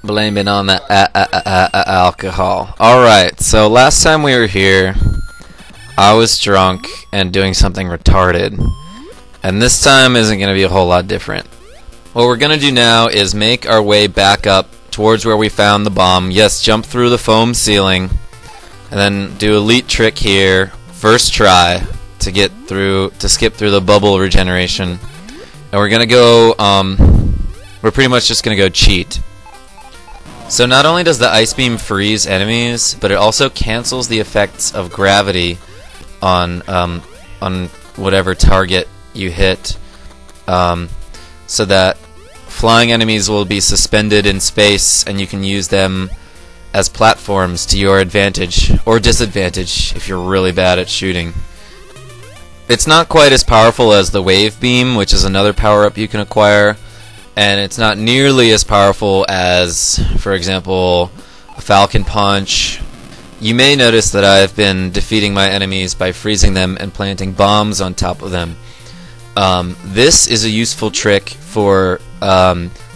Blame it on the alcohol. Alright, so last time we were here, I was drunk and doing something retarded. And this time isn't going to be a whole lot different. What we're going to do now is make our way back up towards where we found the bomb. Yes, jump through the foam ceiling. And then do elite trick here. First try to get through, to skip through the bubble regeneration. And we're going to go, we're pretty much just going to go cheat. So not only does the ice beam freeze enemies, but it also cancels the effects of gravity on whatever target you hit, so that flying enemies will be suspended in space, and you can use them as platforms to your advantage or disadvantage if you're really bad at shooting. It's not quite as powerful as the wave beam, which is another power-up you can acquire. And it's not nearly as powerful as, for example, a Falcon Punch. You may notice that I've been defeating my enemies by freezing them and planting bombs on top of them. This is a useful trick for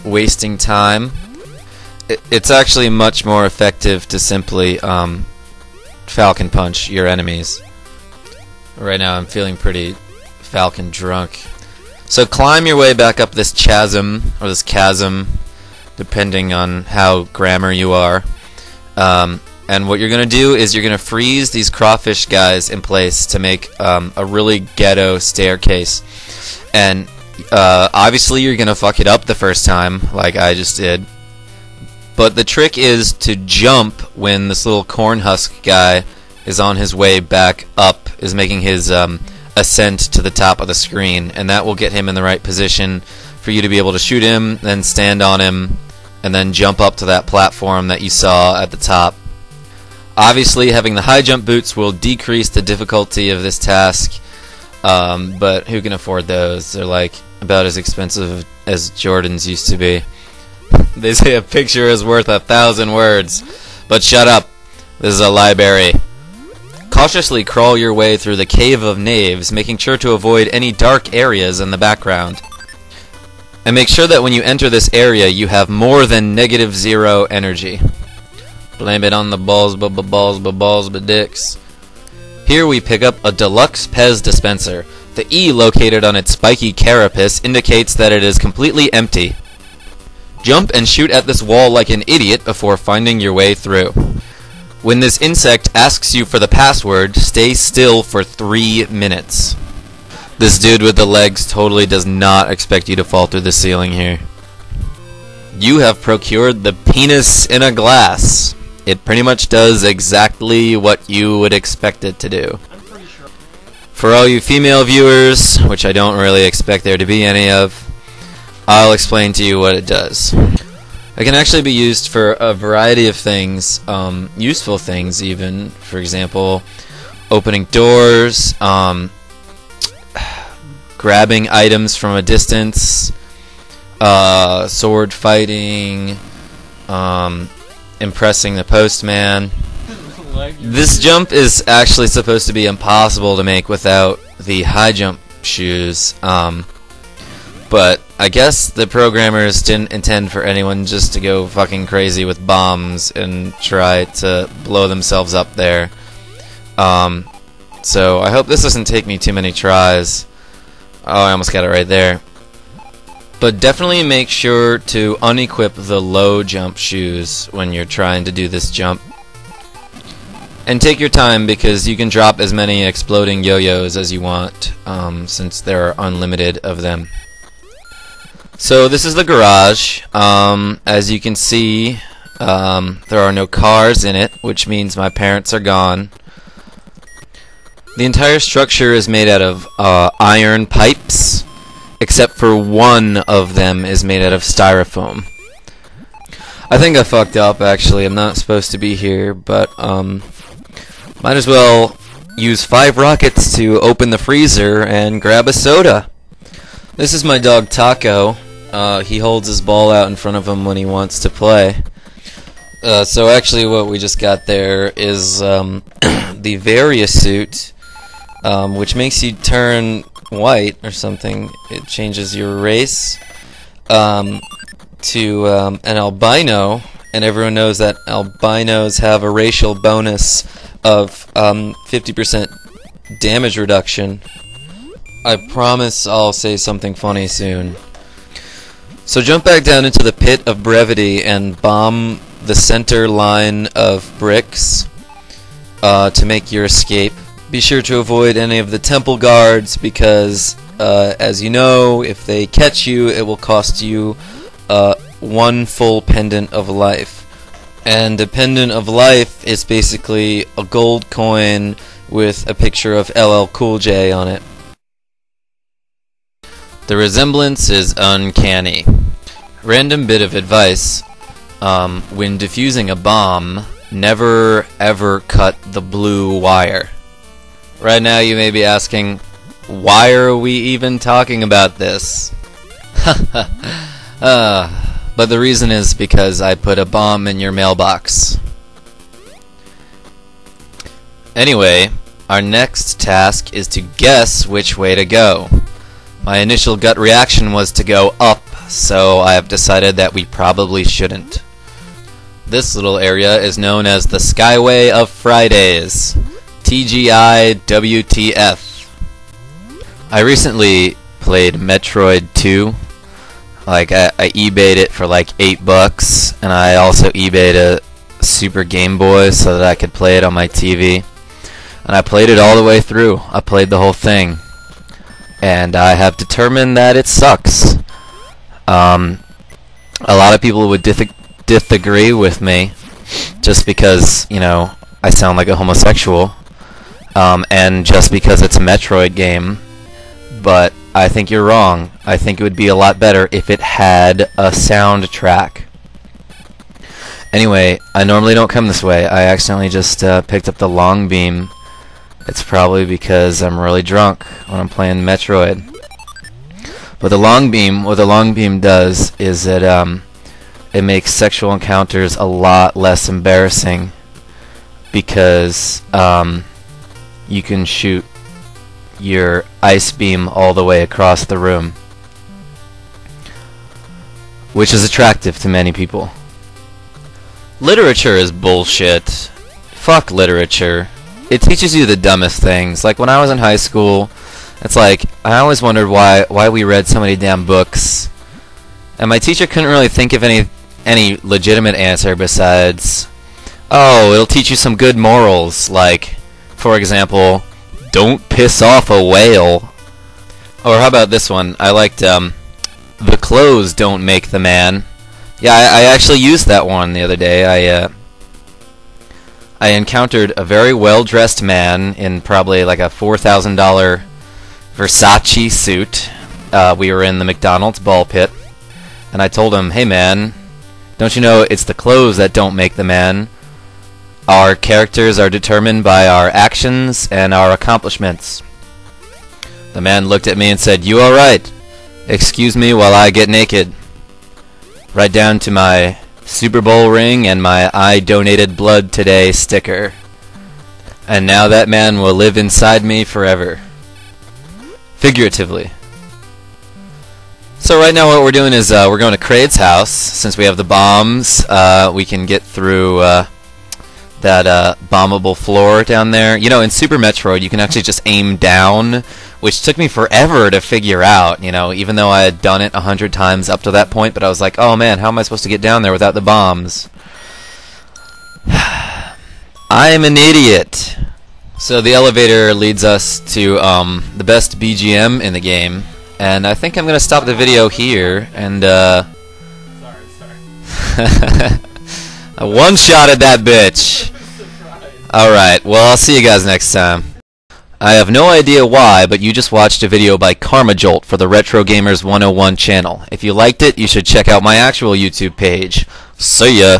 wasting time. It's actually much more effective to simply Falcon Punch your enemies. Right now I'm feeling pretty Falcon drunk. So climb your way back up this chasm, or this chasm, depending on how grammar you are. And what you're going to do is you're going to freeze these crawfish guys in place to make a really ghetto staircase. And obviously you're going to fuck it up the first time, like I just did. But the trick is to jump when this little corn husk guy is on his way back up, is making his ascent to the top of the screen, and that will get him in the right position for you to be able to shoot him, then stand on him, and then jump up to that platform that you saw at the top. Obviously, having the high jump boots will decrease the difficulty of this task, but who can afford those? They're like about as expensive as Jordans used to be. They say a picture is worth 1,000 words, but shut up. This is a library. Cautiously crawl your way through the cave of knaves, making sure to avoid any dark areas in the background. And make sure that when you enter this area, you have more than -0 energy. Blame it on the balls, but dicks. Here we pick up a deluxe Pez dispenser. The E located on its spiky carapace indicates that it is completely empty. Jump and shoot at this wall like an idiot before finding your way through. When this insect asks you for the password, stay still for 3 minutes. This dude with the legs totally does not expect you to fall through the ceiling here. You have procured the penis in a glass. It pretty much does exactly what you would expect it to do. For all you female viewers, which I don't really expect there to be any of, I'll explain to you what it does. It can actually be used for a variety of things, useful things even. For example, opening doors, grabbing items from a distance, sword fighting, impressing the postman. This jump is actually supposed to be impossible to make without the high jump shoes, but I guess the programmers didn't intend for anyone just to go fucking crazy with bombs and try to blow themselves up there. So I hope this doesn't take me too many tries. Oh, I almost got it right there. But definitely make sure to unequip the low jump shoes when you're trying to do this jump. And take your time, because you can drop as many exploding yo-yos as you want, since there are unlimited of them. So this is the garage. As you can see, there are no cars in it, which means my parents are gone. The entire structure is made out of iron pipes, except for one of them is made out of styrofoam. I think I fucked up, actually. I'm not supposed to be here, but might as well use 5 rockets to open the freezer and grab a soda. This is my dog Taco. He holds his ball out in front of him when he wants to play. So actually what we just got there is the Varia Suit, which makes you turn white or something. It changes your race to an albino, and everyone knows that albinos have a racial bonus of 50% damage reduction. I promise I'll say something funny soon. So jump back down into the pit of brevity and bomb the center line of bricks to make your escape. Be sure to avoid any of the temple guards because, as you know, if they catch you, it will cost you 1 full pendant of life. And a pendant of life is basically a gold coin with a picture of LL Cool J on it. The resemblance is uncanny. Random bit of advice. When defusing a bomb, never ever cut the blue wire. Right now you may be asking, why are we even talking about this? But the reason is because I put a bomb in your mailbox. Anyway, our next task is to guess which way to go. My initial gut reaction was to go up, so I have decided that we probably shouldn't. This little area is known as the Skyway of Fridays. TGI WTF. I recently played Metroid 2. Like, I eBayed it for like $8, and I also eBayed a Super Game Boy so that I could play it on my TV. And I played it all the way through. I played the whole thing. And I have determined that it sucks. A lot of people would disagree with me just because, you know, I sound like a homosexual. And just because it's a Metroid game. But I think you're wrong. I think it would be a lot better if it had a soundtrack. Anyway, I normally don't come this way. I accidentally just picked up the long beam. It's probably because I'm really drunk when I'm playing Metroid. But the long beam, what the long beam does is it makes sexual encounters a lot less embarrassing because you can shoot your ice beam all the way across the room, which is attractive to many people. Literature is bullshit. Fuck literature. It teaches you the dumbest things. Like when I was in high school, it's like I always wondered why we read so many damn books, and my teacher couldn't really think of any legitimate answer besides, oh, it'll teach you some good morals, like, for example, don't piss off a whale. Or how about this one? I liked, the clothes don't make the man. Yeah, I actually used that one the other day. I encountered a very well-dressed man in probably like a $4,000 Versace suit. We were in the McDonald's ball pit, and I told him, hey man, don't you know it's the clothes that don't make the man? Our characters are determined by our actions and our accomplishments. The man looked at me and said, you alright? Excuse me while I get naked. Right down to my Super Bowl ring and my I donated blood today sticker. And now that man will live inside me forever. Figuratively. So right now what we're doing is we're going to Kraid's house. Since we have the bombs, we can get through that bombable floor down there. You know, in Super Metroid, you can actually just aim down, which took me forever to figure out, you know, even though I had done it 100 times up to that point, but I was like, oh man, how am I supposed to get down there without the bombs? I'm an idiot. So the elevator leads us to the best BGM in the game, and I think I'm going to stop the video here, and Sorry. I one-shotted that bitch. Alright, well, I'll see you guys next time. I have no idea why, but you just watched a video by Karma Jolt for the Retro Gamers 101 channel. If you liked it, you should check out my actual YouTube page. See ya!